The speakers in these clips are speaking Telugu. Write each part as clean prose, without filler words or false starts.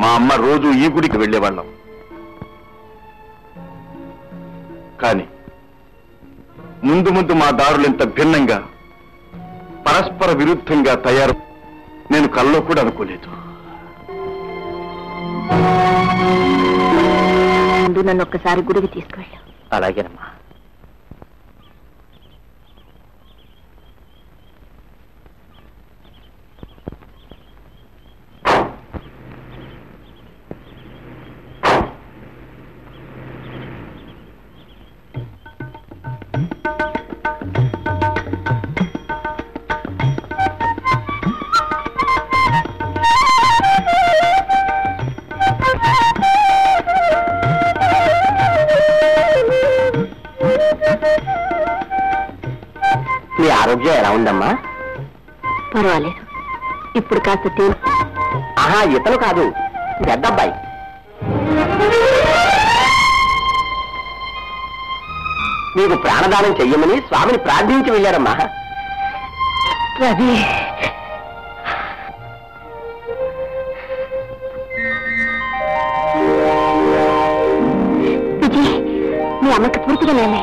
మా అమ్మ రోజు ఈ గుడికి వెళ్లేవాళ్ళం. కానీ ముందు ముందు మా దారులు ఇంత భిన్నంగా పరస్పర విరుద్ధంగా తయారు నేను కల్లో కూడా అనుకోలేదు. నన్ను ఒక్కసారి గుడికి తీసుకువెళ్ళు. అలాగేనమ్మా. మీ ఆరోగ్యం ఎలా ఉందమ్మా? పర్వాలేదు. ఇప్పుడు కాస్త తేలి. ఆహా, ఇతను కాదు, పెద్దబ్బాయి. మీకు ప్రాణదానం చెయ్యమని స్వామిని ప్రార్థించి వెళ్ళారమ్మా. రవి, విజయ్, మీ అమ్మకి పూర్తిగా నేనే.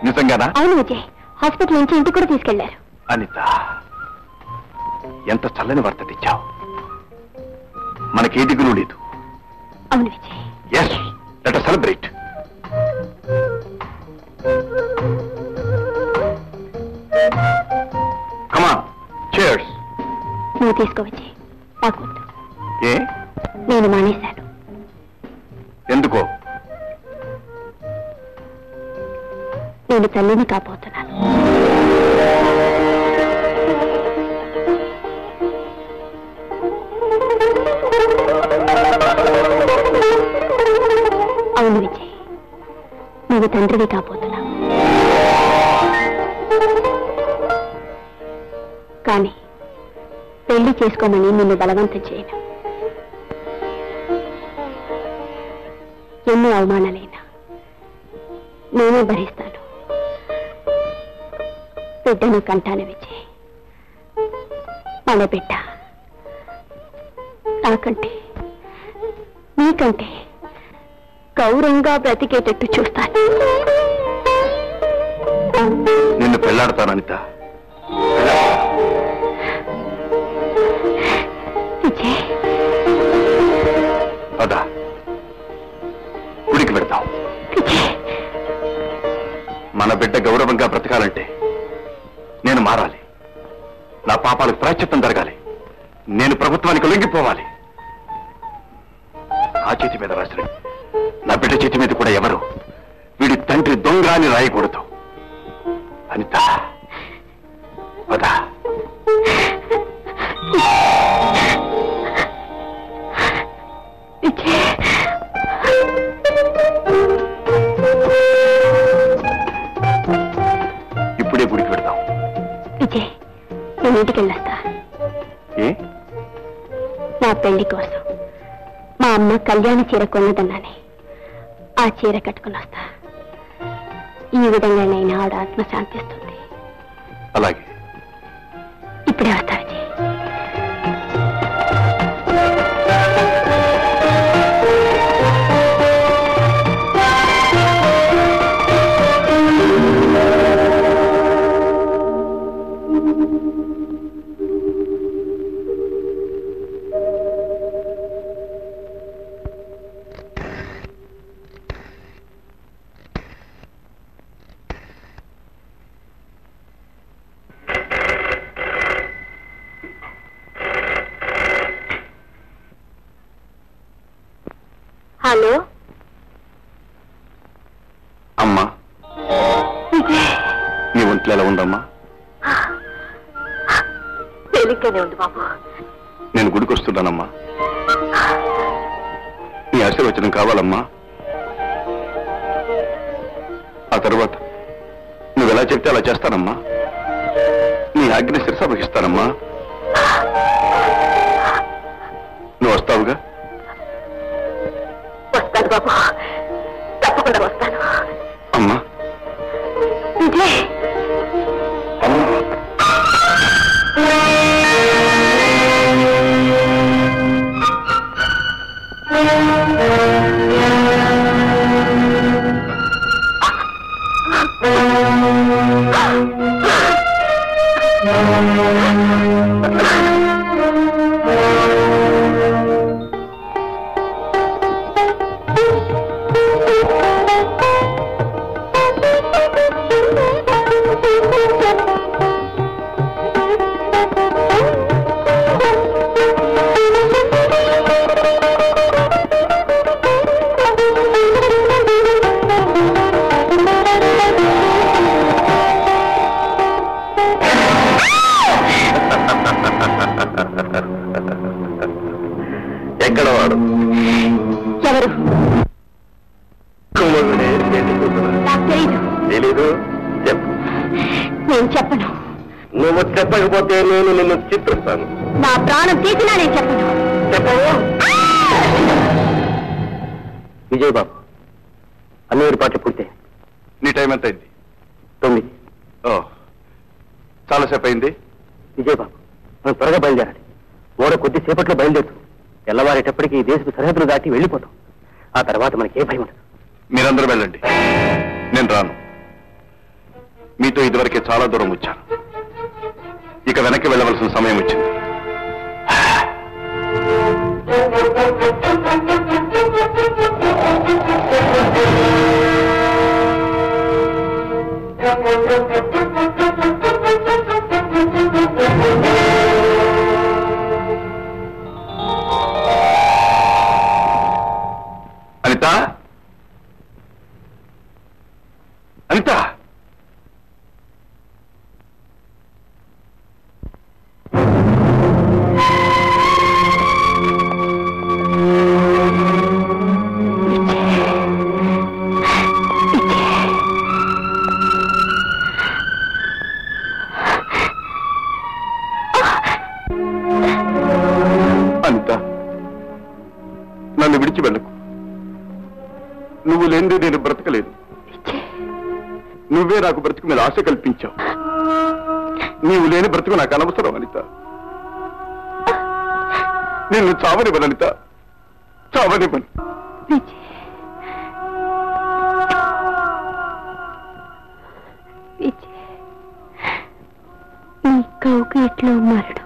నిజంగానా? అవును విజయ్, హాస్పిటల్ నుంచి ఇంటికి కూడా తీసుకెళ్లారు. అనిత, ఎంత చల్లని వార్త తెచ్చావు. మనకే దిగులు లేదు. అవును Vijay. Yes, let us celebrate. Come on, cheers. నువ్వు తీసుకో విజయ్, నాకు వద్దు. ఏ? నేను మానేశాను. ఎందుకో? నేను తల్లిని కాబోతున్నాను. అవును విజయ్, నువ్వు తండ్రివి కాబోతున్నావు. కానీ పెళ్లి చేసుకోమని నిన్ను బలవంతం చేయను. ఎన్ని అవమానాలైనా నేనే భరిస్తాను. బిడ్డను కంటాను విజయ్, మన బిడ్డ. నాకంటే నీకంటే గౌరవంగా బ్రతికేటట్టు చూస్తాను. నిన్ను పెళ్లాడతాను అనిత. విజయ్, పద, గుడికి పెడతాం. మన బిడ్డ గౌరవంగా బ్రతకాలంటే నేను మారాలి. నా పాపాలకు ప్రాయశ్చిత్తం జరగాలి. నేను ప్రభుత్వానికి లొంగిపోవాలి. ఆ చేతి మీద రాసిన నా బిడ్డ చేతి మీద కూడా ఎవరు వీడి తండ్రి దొంగ అని రాయకూడదు. అనిత, పద. ఇప్పుడే గుడికి పెడతాం. విజయ్, నేను ఇంటికి వెళ్ళొస్తా. ఏ? నా పెళ్లి కోసం మా అమ్మ కళ్యాణ చీర కొన్నదన్నానే, ఆ చీర కట్టుకుని వస్తా. ఈ విధంగా నేను ఆవిడ ఆత్మ శాంతిస్తుంది. అలాగే. ఇప్పుడే వస్తా విజయ్. హలో అమ్మా, నీ ఒంట్లో ఎలా ఉందమ్మా? తేలిగ్గానే ఉంది బాబు. నేను గుడికి వస్తున్నానమ్మా. నీ ఆశీర్వచనం కావాలమ్మా. ఆ తర్వాత నువ్వెలా చెప్తే అలా చేస్తానమ్మా. నీ ఆజ్ఞ శిరస వహిస్తానమ్మా. నువ్వు వస్తావుగా? వస్తాను బాబు, తప్పకుండా వస్తాను. అమ్మా, విజయ్, ఎక్కడ వాడు? ఎవరు? నాకు తెలీదు. తెలీదు? చెప్పు. నేను చెప్పను. నువ్వు చెప్పకపోతే నేను నిన్ను చిత్రిస్తాను. నా ప్రాణం తీసినా నేను చెప్పను. చెప్పవు? విజయబాబు, అన్ని ఏర్పాట్లు పూర్తయింది. నీ టైం ఎంత అయింది? 9. చాలాసేపు అయింది. విజయబాబు, మనం త్వరగా బయలుదేరాలి. ఓడ కొద్దిసేపట్లో బయలుదేరుతుంది. తెల్లవారేటప్పటికి ఈ దేశపు సరిహద్దులు దాటి వెళ్ళిపోతాం. ఆ తర్వాత మనకి ఏ భయం ఉండదు. మీరందరూ వెళ్ళండి, నేను రాను. మీతో ఇదివరకే చాలా దూరం వచ్చాను. ఇక వెనక్కి వెళ్ళవలసిన సమయం వచ్చింది. అనిత, అనిత, అనిత, నన్ను విడిచి వెళ్ళకు. నువ్వు లేనిదే నేను బ్రతకలేదు. నువ్వే నాకు బ్రతుకు మీద ఆశ కల్పించావు. నీవు లేని బ్రతుకు నాకు అనవసరం అనిత. నిన్ను చావనివ్వను అనిత, చావనివ్వను. నీ కౌగిట్లో మరడు